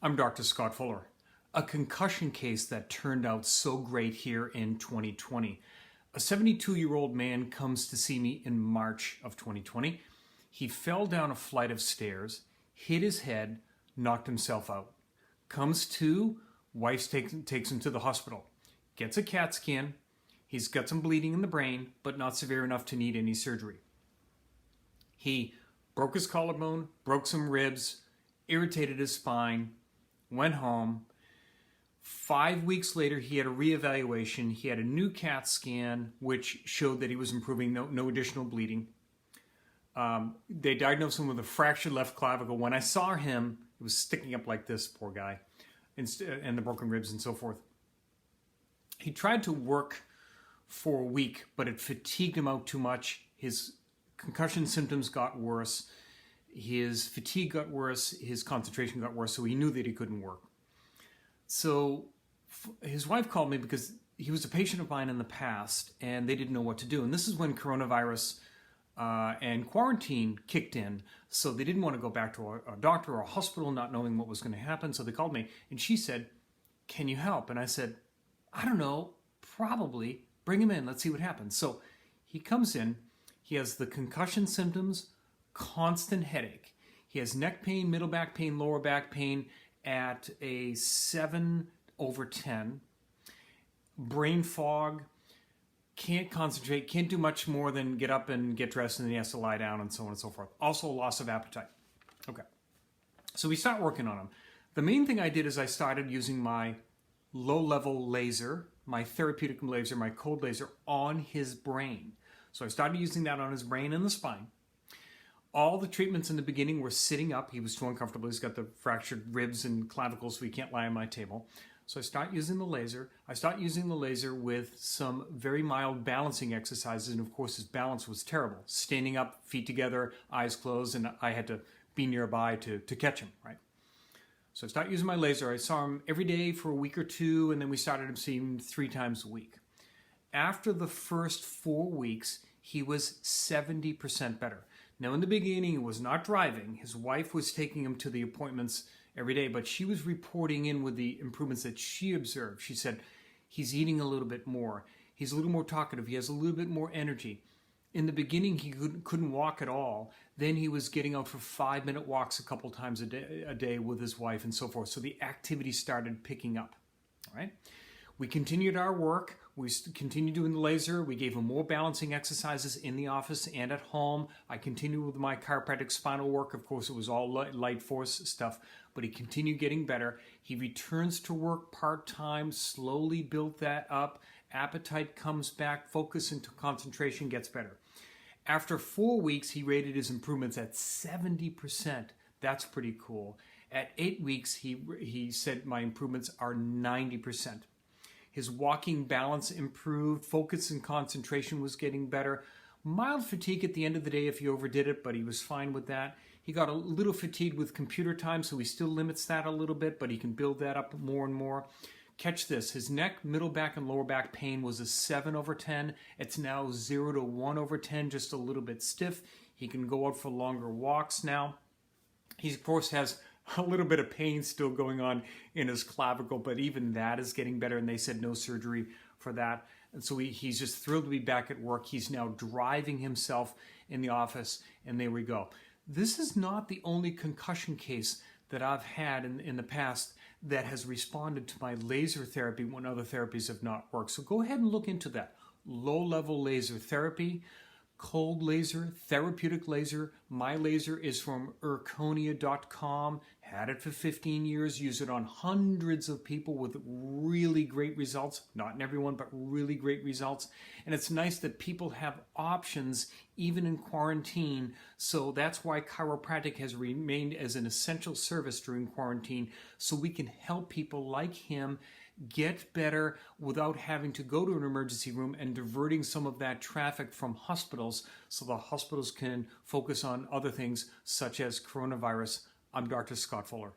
I'm Dr. Scott Fuller. A concussion case that turned out so great here in 2020. A 72-year-old man comes to see me in March of 2020. He fell down a flight of stairs, hit his head, knocked himself out. Comes to, wife takes him to the hospital. Gets a CAT scan. He's got some bleeding in the brain, but not severe enough to need any surgery. He broke his collarbone, broke some ribs, irritated his spine, went home. 5 weeks later, he had a reevaluation. He had a new CAT scan, which showed that he was improving, no additional bleeding. They diagnosed him with a fractured left clavicle. When I saw him, it was sticking up like this, poor guy, and the broken ribs and so forth. He tried to work for a week, but it fatigued him out too much. His concussion symptoms got worse. His fatigue got worse, his concentration got worse, so he knew that he couldn't work. So his wife called me because he was a patient of mine in the past and they didn't know what to do. And this is when coronavirus and quarantine kicked in, so they didn't want to go back to a doctor or a hospital not knowing what was going to happen. So they called me and she said, "Can you help?" And I said, "I don't know, probably. Bring him in, let's see what happens." So he comes in, he has the concussion symptoms, constant headache. He has neck pain, middle back pain, lower back pain at a 7/10. Brain fog, can't concentrate, can't do much more than get up and get dressed, and then he has to lie down and so on and so forth. Also loss of appetite. Okay. So we start working on him. The main thing I did is I started using my low-level laser, my therapeutic laser, my cold laser on his brain. So I started using that on his brain and the spine. All the treatments in the beginning were sitting up. He was too uncomfortable. He's got the fractured ribs and clavicles, so he can't lie on my table. So I start using the laser. I start using the laser with some very mild balancing exercises, and of course his balance was terrible. Standing up, feet together, eyes closed, and I had to be nearby to catch him, right? So I start using my laser. I saw him every day for a week or two, and then we started seeing him 3 times a week. After the first 4 weeks, he was 70% better. Now, in the beginning, he was not driving. His wife was taking him to the appointments every day, but she was reporting in with the improvements that she observed. She said, he's eating a little bit more. He's a little more talkative. He has a little bit more energy. In the beginning, he couldn't walk at all. Then he was getting out for 5-minute walks a couple times a day with his wife and so forth. So the activity started picking up, all right? We continued our work. We continued doing the laser. We gave him more balancing exercises in the office and at home. I continued with my chiropractic spinal work. Of course, it was all light force stuff, but he continued getting better. He returns to work part-time, slowly built that up. Appetite comes back, focus and concentration gets better. After 4 weeks, he rated his improvements at 70%. That's pretty cool. At 8 weeks, he said my improvements are 90%. His walking balance improved, focus and concentration was getting better. Mild fatigue at the end of the day if he overdid it, but he was fine with that. He got a little fatigued with computer time, so he still limits that a little bit, but he can build that up more and more. Catch this, his neck, middle back, and lower back pain was a 7/10. It's now 0 to 1/10, just a little bit stiff. He can go out for longer walks now. He, of course, has a little bit of pain still going on in his clavicle, but even that is getting better, and they said no surgery for that. And so he's just thrilled to be back at work. He's now driving himself in the office, and there we go. This is not the only concussion case that I've had in the past that has responded to my laser therapy when other therapies have not worked. So go ahead and look into that. Low-level laser therapy, cold laser, therapeutic laser. My laser is from Erconia.com. Had it for 15 years. Use it on hundreds of people with really great results. Not in everyone, but really great results. And it's nice that people have options even in quarantine. So that's why chiropractic has remained as an essential service during quarantine, so we can help people like him get better without having to go to an emergency room and diverting some of that traffic from hospitals so the hospitals can focus on other things such as coronavirus. I'm Dr. Scott Fuller.